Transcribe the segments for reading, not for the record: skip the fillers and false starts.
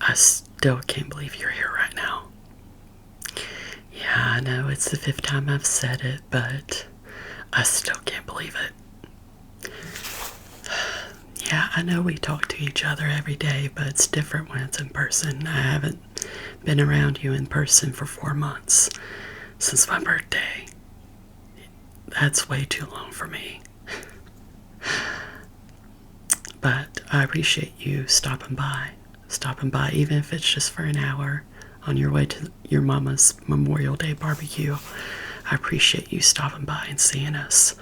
I still can't believe you're here right now. Yeah, I know it's the 5th time I've said it, but I still can't believe it. Yeah, I know we talk to each other every day, but it's different when it's in person. I haven't been around you in person for 4 months since my birthday. That's way too long for me. But I appreciate you stopping by. Even if it's just for an hour on your way to your mama's Memorial Day barbecue. I appreciate you stopping by and seeing us.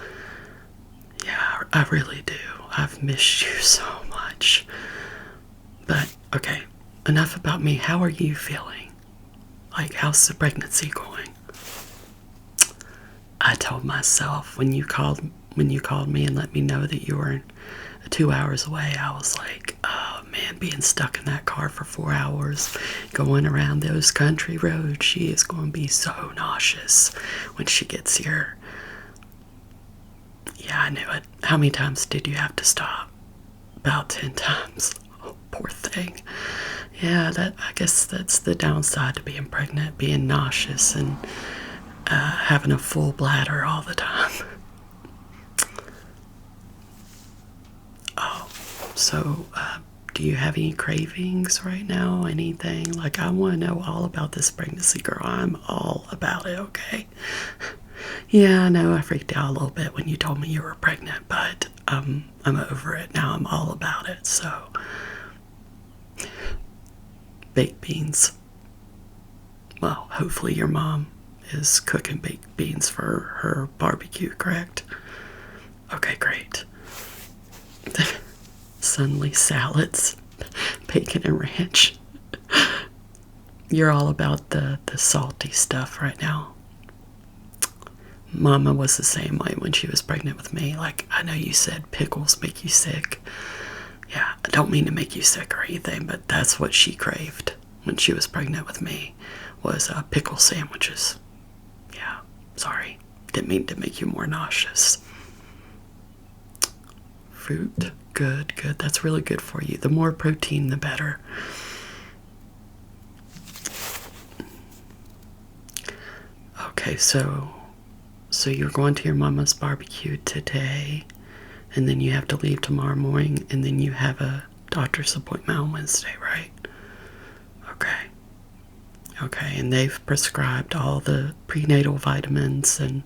Yeah, I really do. I've missed you so much. But, okay, enough about me. How are you feeling? Like, how's the pregnancy going? I told myself when you called me and let me know that you were 2 hours away, I was like, oh man, being stuck in that car for 4 hours, going around those country roads, she is going to be so nauseous when she gets here. Yeah, I knew it. How many times did you have to stop? About 10 times. Oh, poor thing. Yeah, I guess that's the downside to being pregnant, being nauseous and having a full bladder all the time. Oh, so do you have any cravings right now? Anything? Like, I want to know all about this pregnancy, girl. I'm all about it, okay? Yeah, I know I freaked out a little bit when you told me you were pregnant, but I'm over it now. I'm all about it, so. Baked beans. Well, hopefully your mom is cooking baked beans for her barbecue, correct? Okay, great. Suddenly salads, bacon and ranch. You're all about the salty stuff right now. Mama was the same way when she was pregnant with me. Like, I know you said pickles make you sick. Yeah, I don't mean to make you sick or anything, but that's what she craved when she was pregnant with me, was pickle sandwiches. Yeah, sorry. Didn't mean to make you more nauseous. Fruit, good. That's really good for you. The more protein, the better. Okay, so you're going to your mama's barbecue today, and then you have to leave tomorrow morning, and then you have a doctor's appointment on Wednesday, right? Okay, and they've prescribed all the prenatal vitamins and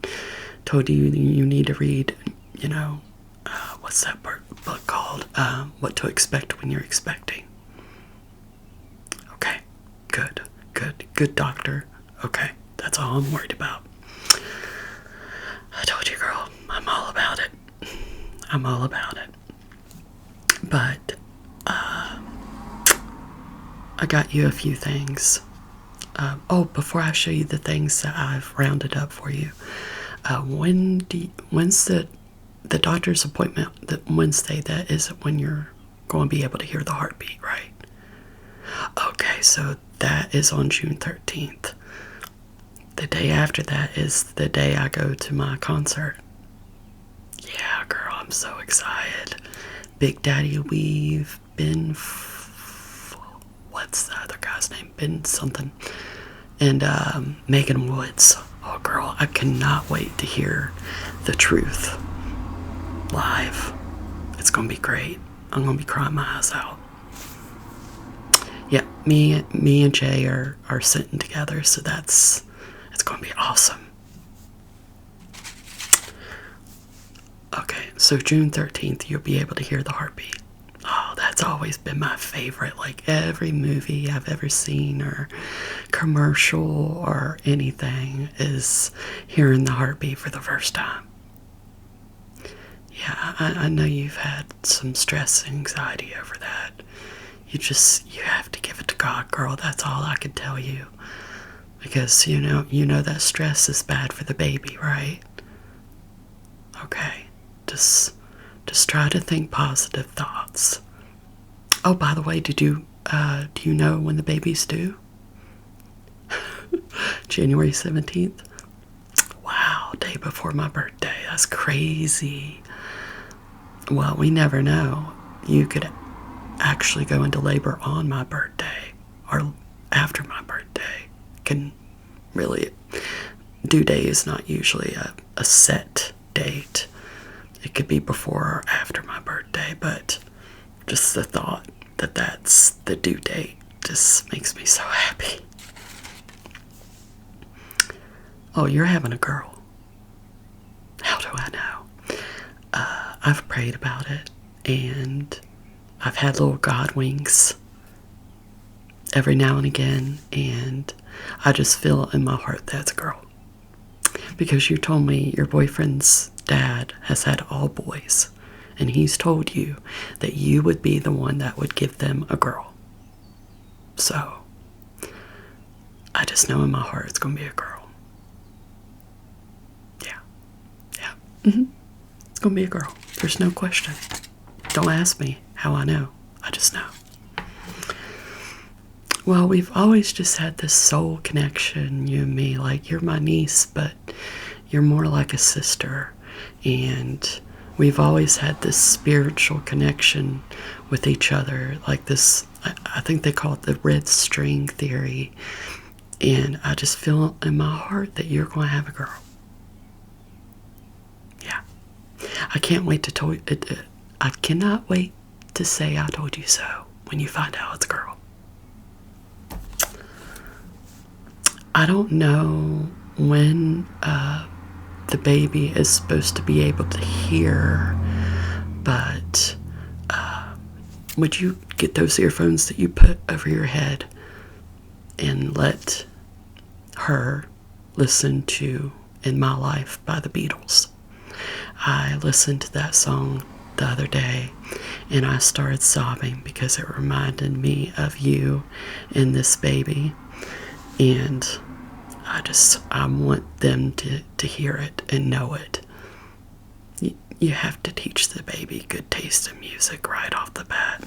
told you need to read, what's that book called? What to expect when you're expecting. Okay, good doctor. Okay, that's all I'm worried about. I told you, girl, I'm all about it. But, I got you a few things. Before I show you the things that I've rounded up for you, when's the doctor's appointment? The Wednesday, that is when you're going to be able to hear the heartbeat, right? Okay, so that is on June 13th. The day after that is the day I go to my concert. Yeah, girl, I'm so excited. Big Daddy Weave, what's the other guy's name? Ben something. And Megan Woods. Oh, girl, I cannot wait to hear the truth live. It's going to be great. I'm going to be crying my eyes out. Yeah, me and Jay are sitting together, so it's going to be awesome. Okay, so June 13th, you'll be able to hear the heartbeat. Oh, that's always been my favorite. Like, every movie I've ever seen or commercial or anything is hearing the heartbeat for the first time. Yeah, I know you've had some stress and anxiety over that. You have to give it to God, girl. That's all I can tell you. Because, you know that stress is bad for the baby, right? Okay, just try to think positive thoughts. Oh, by the way, do you know when the baby's due? January 17th? Wow, day before my birthday. That's crazy. Well, we never know. You could actually go into labor on my birthday. can really, due date is not usually a set date. It could be before or after my birthday, but just the thought that that's the due date just makes me so happy. Oh, you're having a girl. How do I know? I've prayed about it, and I've had little God winks every now and again, and I just feel in my heart that's a girl. Because you told me your boyfriend's dad has had all boys, and he's told you that you would be the one that would give them a girl. So, I just know in my heart it's going to be a girl. Yeah. It's going to be a girl. There's no question. Don't ask me how I know. I just know. Well, we've always just had this soul connection, you and me. Like, you're my niece, but you're more like a sister. And we've always had this spiritual connection with each other. Like this, I think they call it the red string theory. And I just feel in my heart that you're going to have a girl. Yeah. I can't wait to tell you. I cannot wait to say I told you so when you find out it's a girl. I don't know when the baby is supposed to be able to hear, but would you get those earphones that you put over your head and let her listen to In My Life by the Beatles? I listened to that song the other day and I started sobbing because it reminded me of you and this baby. And I want them to hear it and know it. You have to teach the baby good taste in music right off the bat.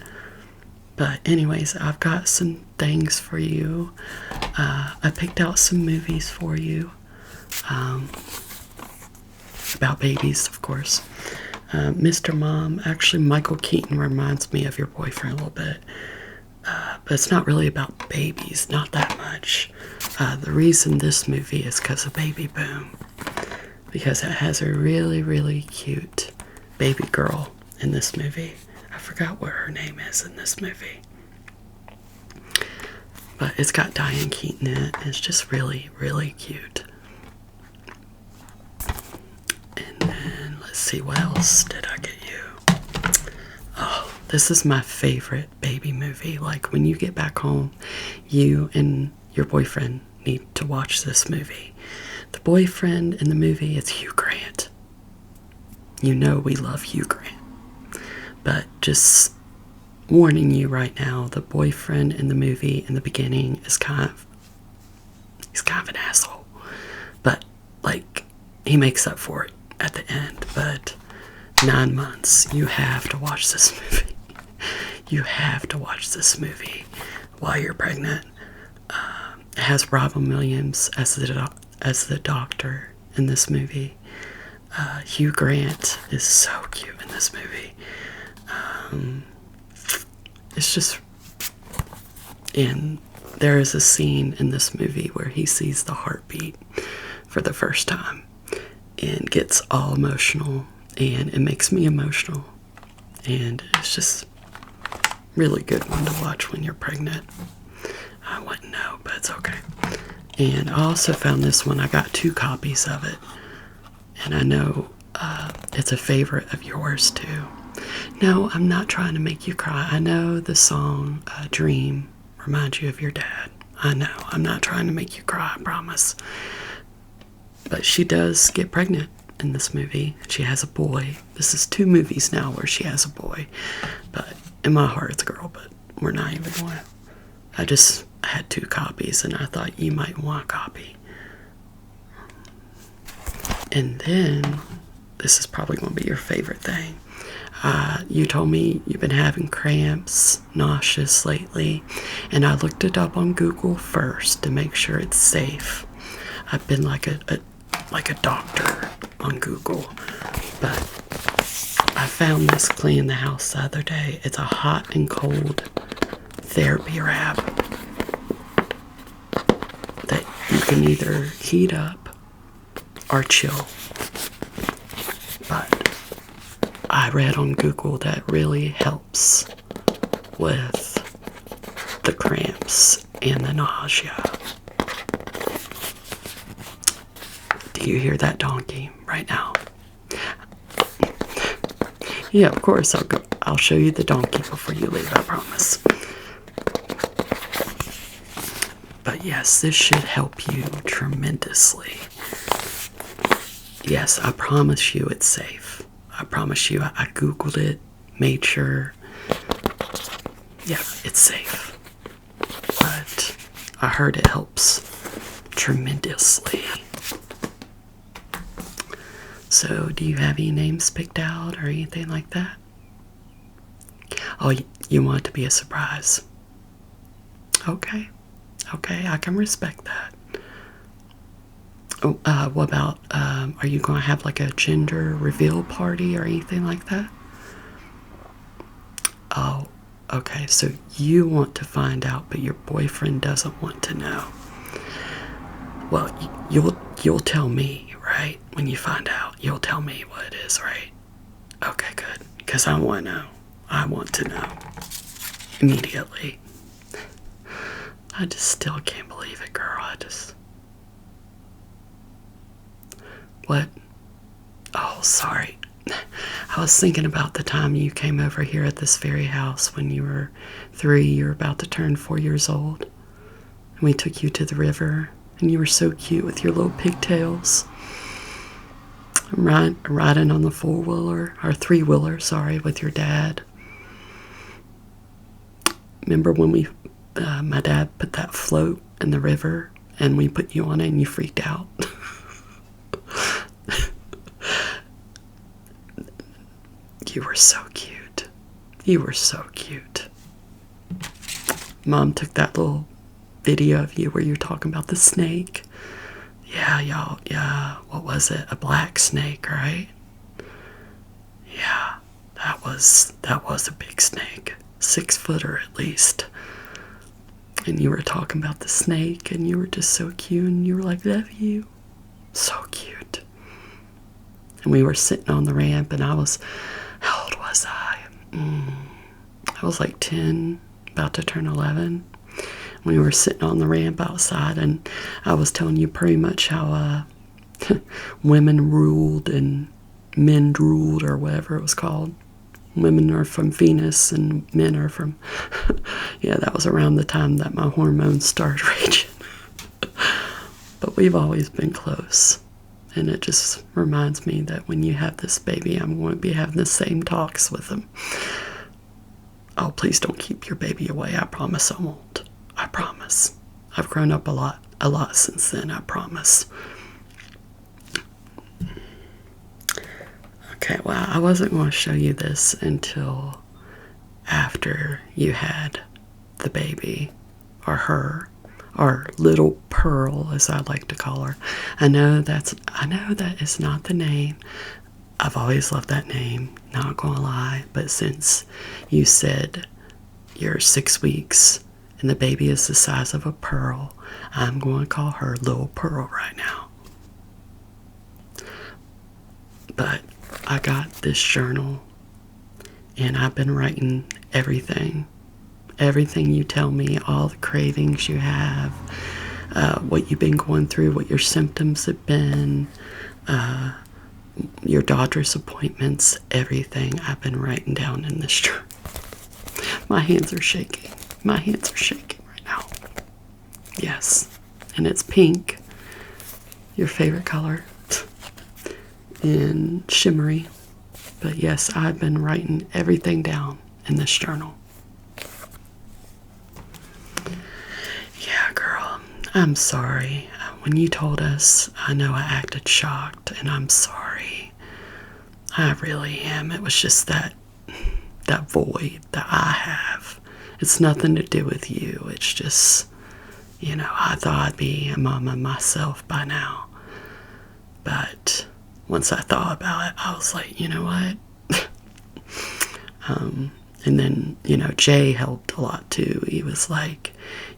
But anyways, I've got some things for you. I picked out some movies for you. About babies, of course. Mr. Mom, actually Michael Keaton reminds me of your boyfriend a little bit. But it's not really about babies, not that much. The reason this movie is because of Baby Boom. Because it has a really, really cute baby girl in this movie. I forgot what her name is in this movie. But it's got Diane Keaton in it. And it's just really, really cute. And then, let's see, what else did I get you? Oh, this is my favorite baby movie. Like, when you get back home, you and your boyfriend need to watch this movie. The boyfriend in the movie is Hugh Grant. You know we love Hugh Grant. But just warning you right now, the boyfriend in the movie in the beginning is kind of an asshole. But, like, he makes up for it at the end. But 9 months, you have to watch this movie. You have to watch this movie while you're pregnant. It has Robin Williams as the doctor in this movie. Hugh Grant is so cute in this movie. It's just... And there is a scene in this movie where he sees the heartbeat for the first time and gets all emotional, and it makes me emotional. And it's just really good one to watch when you're pregnant. I wouldn't know, but it's okay. And I also found this one. I got 2 copies of it. And I know it's a favorite of yours, too. No, I'm not trying to make you cry. I know the song Dream reminds you of your dad. I know. I'm not trying to make you cry, I promise. But she does get pregnant in this movie. She has a boy. This is 2 movies now where she has a boy. But in my heart, it's a girl, but we're not even one. I had 2 copies, and I thought you might want a copy. And then, this is probably going to be your favorite thing. You told me you've been having cramps, nauseous lately, and I looked it up on Google first to make sure it's safe. I've been like a doctor on Google, but I found this cleaning the house the other day. It's a hot and cold therapy wrap that can either heat up or chill. But I read on Google that really helps with the cramps and the nausea. Do you hear that donkey right now? Yeah, of course, I'll show you the donkey before you leave, I promise. But yes, this should help you tremendously. Yes, I promise you it's safe. I promise you, I Googled it, made sure. Yeah, it's safe. But I heard it helps tremendously. So, do you have any names picked out or anything like that? Oh, you want it to be a surprise. Okay. Okay, I can respect that. Oh, what about, are you going to have like a gender reveal party or anything like that? Oh, okay, so you want to find out, but your boyfriend doesn't want to know. Well, you'll tell me, right? When you find out, you'll tell me what it is, right? Okay, good. Because I want to know. I want to know. Immediately. I just still can't believe it, girl. What? Oh, sorry. I was thinking about the time you came over here at this very house when you were 3. You were about to turn 4 years old. And we took you to the river. And you were so cute with your little pigtails. Riding on the 4-wheeler, or 3-wheeler, sorry, with your dad. Remember when my dad put that float in the river and we put you on it and you freaked out? You were so cute. You were so cute. Mom took that little video of you where you're talking about the snake. Yeah, y'all, yeah, what was it? A black snake, right? Yeah, that was a big snake. 6-footer at least. And you were talking about the snake and you were just so cute and you were like, love you. So cute. And we were sitting on the ramp and how old was I? I was like 10, about to turn 11. We were sitting on the ramp outside and I was telling you pretty much how women ruled and men ruled, or whatever it was called. Women are from Venus and men are from... Yeah, that was around the time that my hormones started raging. But we've always been close. And it just reminds me that when you have this baby, I'm going to be having the same talks with him. Oh, please don't keep your baby away. I promise I won't. I promise. I've grown up a lot since then, I promise. Okay, well, I wasn't going to show you this until after you had the baby, or her, or little Pearl, as I like to call her. I know that is not the name. I've always loved that name, not gonna lie, but since you said you're 6 weeks and the baby is the size of a pearl, I'm going to call her Little Pearl right now. But I got this journal and I've been writing everything you tell me, all the cravings you have, what you've been going through, what your symptoms have been, your doctor's appointments, everything I've been writing down in this journal. My hands are shaking. My hands are shaking right now. Yes. And it's pink, your favorite color, and shimmery. But yes, I've been writing everything down in this journal. Yeah, girl, I'm sorry. When you told us, I know I acted shocked, and I'm sorry. I really am. It was just that void that I have. It's nothing to do with you. It's just, I thought I'd be a mama myself by now. But once I thought about it, I was like, you know what? And then, Jay helped a lot too. He was like,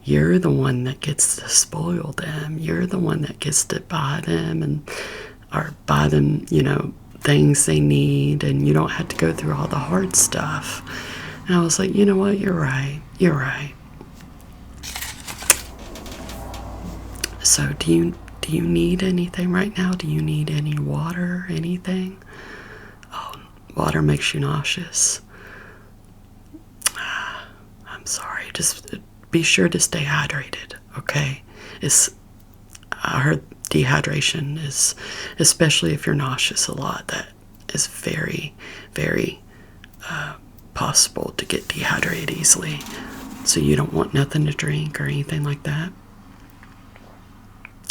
you're the one that gets to spoil them. You're the one that gets to buy them or buy them, things they need, and you don't have to go through all the hard stuff. And I was like, you know what? You're right. You're right. So do you need anything right now? Do you need any water, anything? Oh, water makes you nauseous. I'm sorry. Just be sure to stay hydrated, okay? I heard dehydration is, especially if you're nauseous a lot, that is very, very possible to get dehydrated easily. So you don't want nothing to drink or anything like that.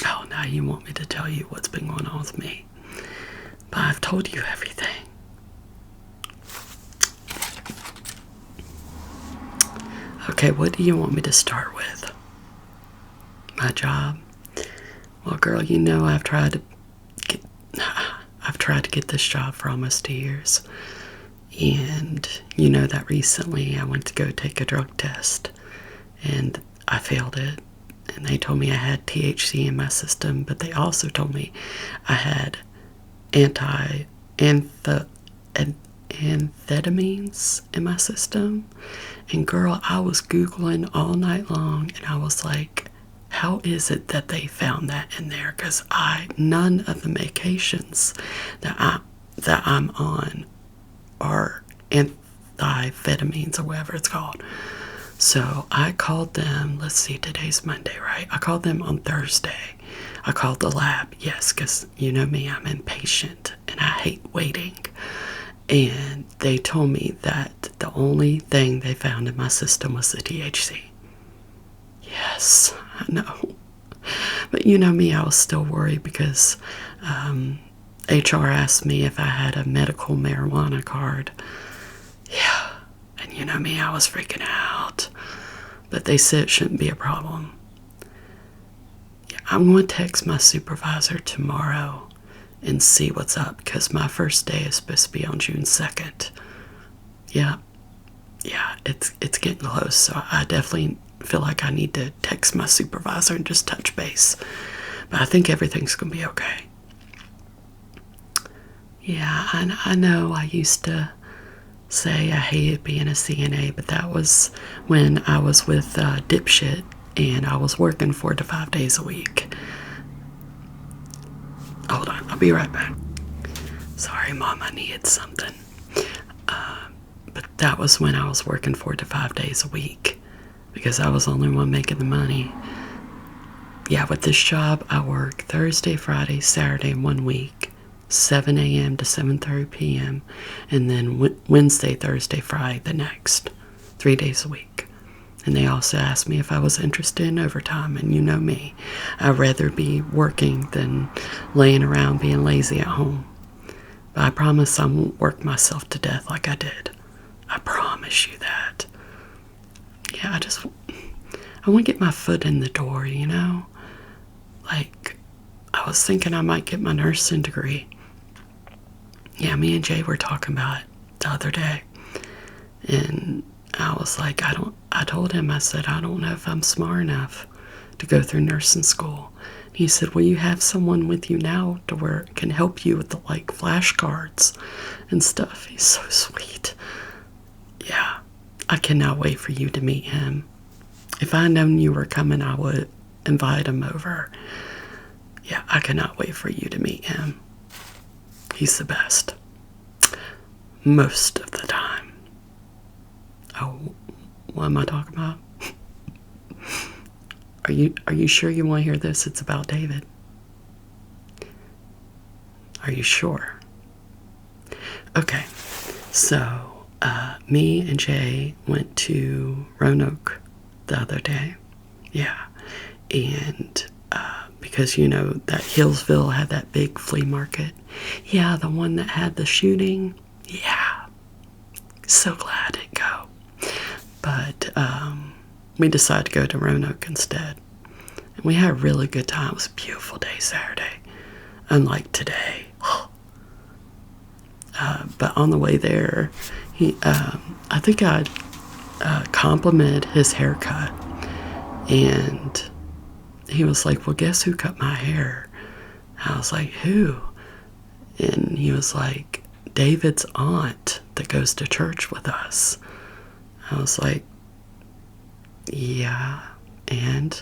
Oh, now you want me to tell you what's been going on with me. But I've told you everything. Okay, what do you want me to start with? My job? Well, girl, I've tried to get this job for almost 2 years. And you know that recently I went to go take a drug test and I failed it. And they told me I had THC in my system, but they also told me I had amphetamines in my system. And girl, I was Googling all night long, and I was like, how is it that they found that in there? Because none of the medications that I'm on are amphetamines or whatever it's called. So I called them, let's see, today's Monday, right? I called them on Thursday. I called the lab, yes, because you know me, I'm impatient and I hate waiting. And they told me that the only thing they found in my system was the THC. Yes, I know. But you know me, I was still worried because HR asked me if I had a medical marijuana card. Yeah, and you know me, I was freaking out. But they said it shouldn't be a problem. Yeah, I'm going to text my supervisor tomorrow and see what's up, because my first day is supposed to be on June 2nd. Yeah, it's getting close, so I definitely feel like I need to text my supervisor and just touch base. But I think everything's going to be okay. Yeah, I know I used to say I hated being a CNA, but that was when I was with Dipshit and I was working 4 to 5 days a week. Hold on, I'll be right back. Sorry, Mom, I needed something. But that was when I was working 4 to 5 days a week because I was the only one making the money. Yeah, with this job, I work Thursday, Friday, Saturday, 1 week, 7 a.m. to 7:30 p.m., and then Wednesday, Thursday, Friday the next, 3 days a week. And they also asked me if I was interested in overtime, and you know me, I'd rather be working than laying around being lazy at home. But I promise I won't work myself to death like I did. I promise you that. Yeah, I want to get my foot in the door, you know? Like, I was thinking I might get my nursing degree. Yeah, me and Jay were talking about it the other day. And I was like, I told him, I said, I don't know if I'm smart enough to go through nursing school. He said, well, you have someone with you now to where it can help you with the, like, flashcards and stuff. He's so sweet. Yeah, I cannot wait for you to meet him. If I'd known you were coming, I would invite him over. Yeah, I cannot wait for you to meet him. He's the best. Most of the time. Oh, what am I talking about? Are you sure you want to hear this? It's about David. Are you sure? Okay, so me and Jay went to Roanoke the other day. Yeah, and because you know that Hillsville had that big flea market. Yeah, the one that had the shooting. Yeah, so glad it go. But we decided to go to Roanoke instead. And we had a really good time. It was a beautiful day Saturday. Unlike today. But on the way there, I think I complimented his haircut, and he was like, well, guess who cut my hair? I was like, who? And he was like, David's aunt that goes to church with us. I was like, yeah. And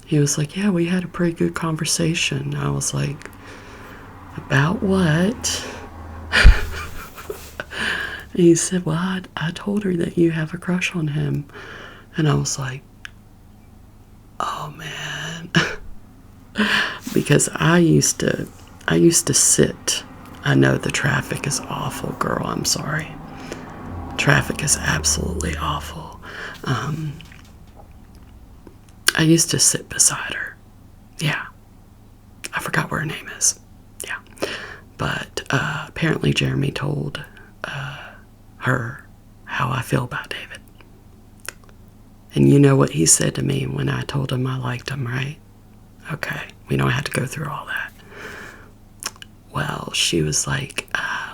he was like, yeah, we had a pretty good conversation. I was like, about what? And he said, well, I told her that you have a crush on him. And I was like, oh man. Because I used to sit. I know the traffic is awful, girl, I'm sorry. Traffic is absolutely awful. I used to sit beside her. Yeah. I forgot what her name is. Yeah. But apparently Jeremy told her how I feel about David. And you know what he said to me when I told him I liked him, right? Okay, we don't have to go through all that. Well, she was like,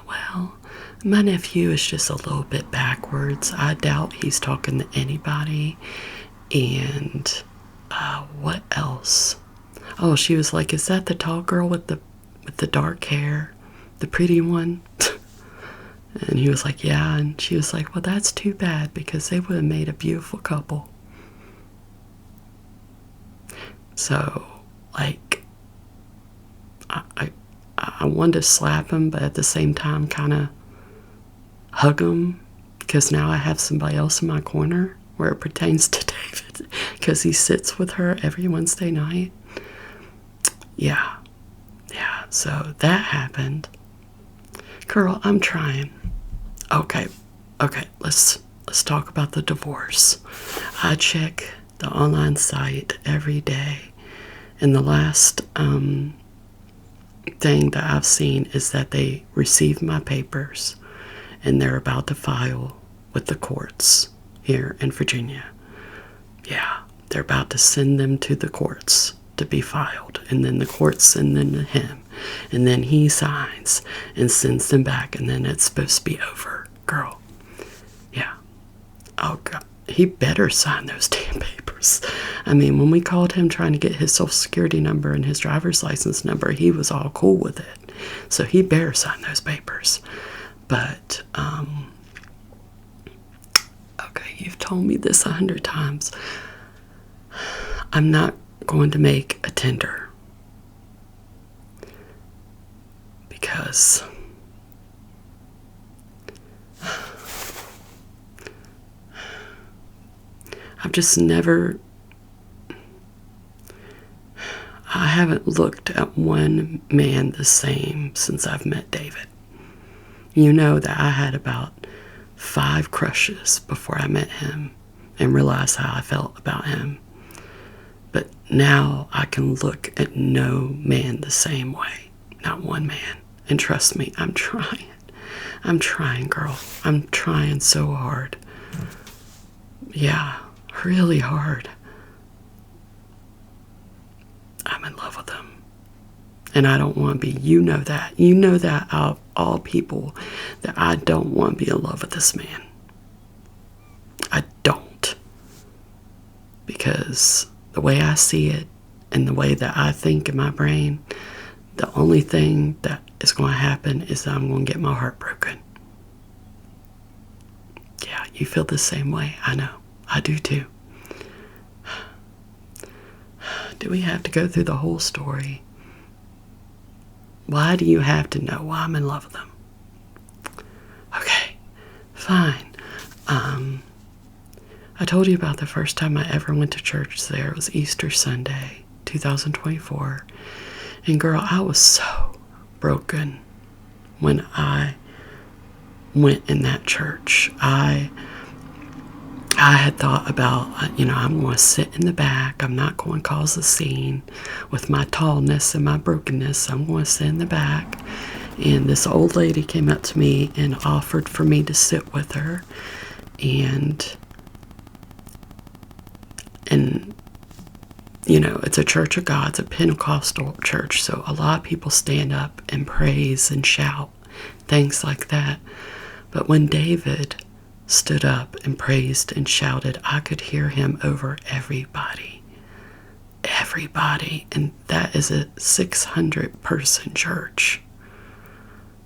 well, my nephew is just a little bit backwards. I doubt he's talking to anybody. And what else? Oh, she was like, is that the tall girl with the dark hair? The pretty one? And he was like, yeah. And she was like, well, that's too bad because they would have made a beautiful couple. So, like, I wanted to slap him, but at the same time kind of hug him because now I have somebody else in my corner where it pertains to David because he sits with her every Wednesday night. Yeah. So that happened. Girl, I'm trying. Okay, let's talk about the divorce. I check the online site every day, and the last thing that I've seen is that they received my papers, and they're about to file with the courts here in Virginia. Yeah, they're about to send them to the courts to be filed, and then the courts send them to him, and then he signs and sends them back, and then it's supposed to be over. Girl, yeah. Oh God, he better sign those damn papers. I mean, when we called him trying to get his social security number and his driver's license number, he was all cool with it. So he better sign those papers. But okay, you've told me this 100 times. I'm not going to make a Tinder because I've just never, I haven't looked at one man the same since I've met David. You know that I had about 5 crushes before I met him and realized how I felt about him. But now I can look at no man the same way. Not one man. And trust me, I'm trying. I'm trying, girl. I'm trying so hard. Yeah. Really hard. I'm in love with him. And I don't want to be. You know that. You know that out of all people that I don't want to be in love with this man. I don't. Because the way I see it and the way that I think in my brain, the only thing that is going to happen is that I'm going to get my heart broken. Yeah, you feel the same way. I know. I do too. Do we have to go through the whole story? Why do you have to know why I'm in love with him? Okay, fine. I told you about the first time I ever went to church there. It was Easter Sunday, 2024. And girl, I was so broken when I went in that church. I had thought about, I'm going to sit in the back. I'm not going to cause a scene with my tallness and my brokenness. I'm going to sit in the back. And this old lady came up to me and offered for me to sit with her. And it's a church of God. It's a Pentecostal church. So a lot of people stand up and praise and shout, things like that. But when David stood up and praised and shouted, I could hear him over everybody. Everybody. And that is a 600-person church.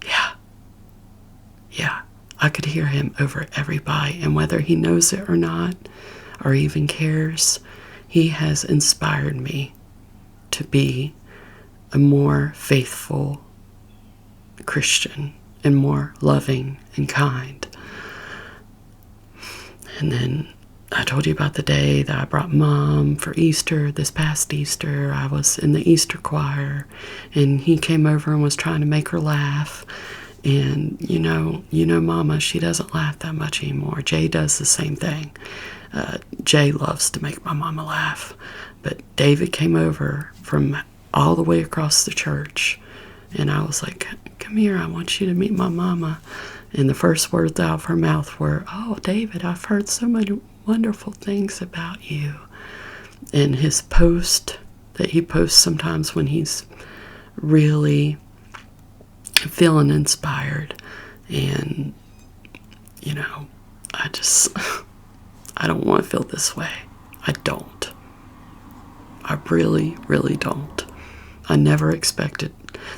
Yeah. Yeah. I could hear him over everybody. And whether he knows it or not, or even cares, he has inspired me to be a more faithful Christian and more loving and kind. And then I told you about the day that I brought Mom for Easter. This past Easter, I was in the Easter choir, and he came over and was trying to make her laugh. And you know, Mama, she doesn't laugh that much anymore. Jay does the same thing. Jay loves to make my mama laugh. But David came over from all the way across the church, and I was like, come here, I want you to meet my mama. And the first words out of her mouth were, oh, David, I've heard so many wonderful things about you. And his post that he posts sometimes when he's really feeling inspired. And, I don't want to feel this way. I don't. I really, really don't. I never expected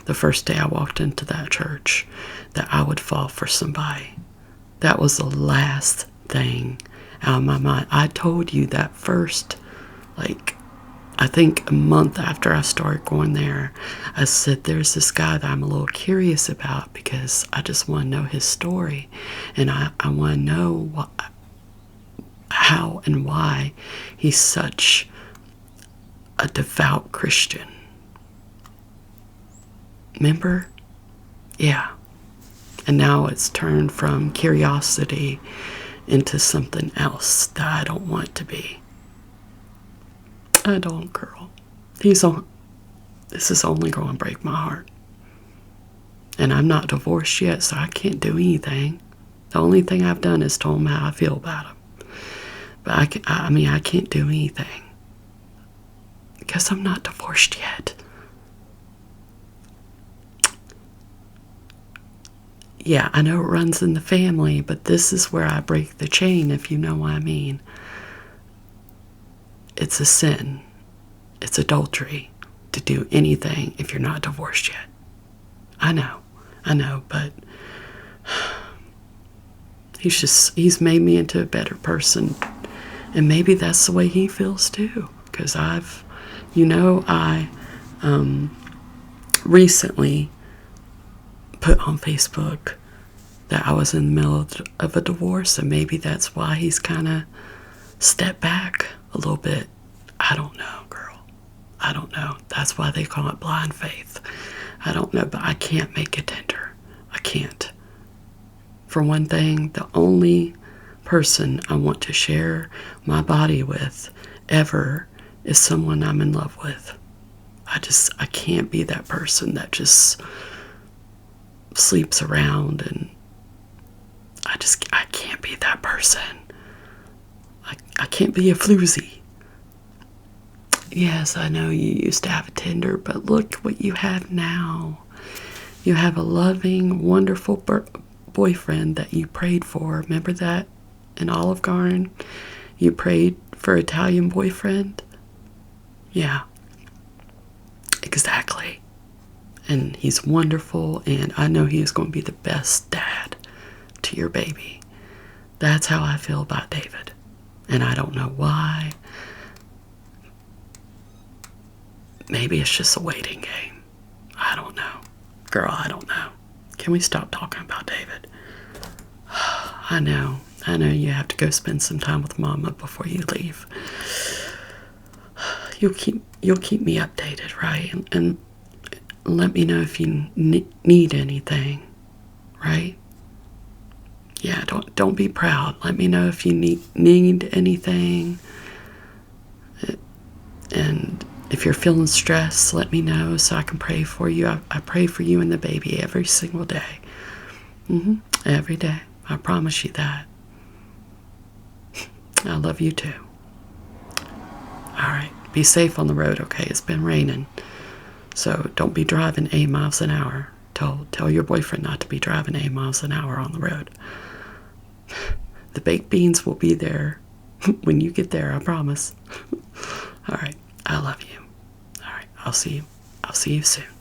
the first day I walked into that church that I would fall for somebody. That was the last thing out of my mind. I told you that first, I think a month after I started going there, I said, there's this guy that I'm a little curious about because I just want to know his story. And I want to know how and why he's such a devout Christian. Remember? Yeah. And now it's turned from curiosity into something else that I don't want to be. I don't, girl. This is only going to break my heart. And I'm not divorced yet, so I can't do anything. The only thing I've done is told him how I feel about him. But I can't do anything. Because I'm not divorced yet. Yeah, I know it runs in the family, but this is where I break the chain, if you know what I mean. It's a sin. It's adultery to do anything if you're not divorced yet. I know, but he's made me into a better person. And maybe that's the way he feels too. Because I recently put on Facebook that I was in the middle of a divorce, and maybe that's why he's kind of stepped back a little bit. I don't know, girl. I don't know. That's why they call it blind faith. I don't know, but I can't make it tender. I can't. For one thing, the only person I want to share my body with ever is someone I'm in love with. I can't be that person that just sleeps around, and I can't be that person. I can't be a floozy. Yes, I know you used to have a Tinder, but look what you have now. You have a loving, wonderful boyfriend that you prayed for. Remember that in Olive Garden? You prayed for Italian boyfriend? Yeah. Exactly. And he's wonderful, and I know he is going to be the best dad to your baby. That's how I feel about David. And I don't know why. Maybe it's just a waiting game. I don't know. Girl, I don't know. Can we stop talking about David? I know you have to go spend some time with Mama before you leave. You'll keep me updated, right? And let me know if you need anything, right? Yeah, don't be proud. Let me know if you need anything. And if you're feeling stressed, let me know so I can pray for you. I pray for you and the baby every single day. Every day. I promise you that. I love you too. All right. Be safe on the road, okay? It's been raining. So don't be driving 8 miles an hour. Tell your boyfriend not to be driving 8 miles an hour on the road. The baked beans will be there when you get there, I promise. Alright, I love you. Alright, I'll see you. I'll see you soon.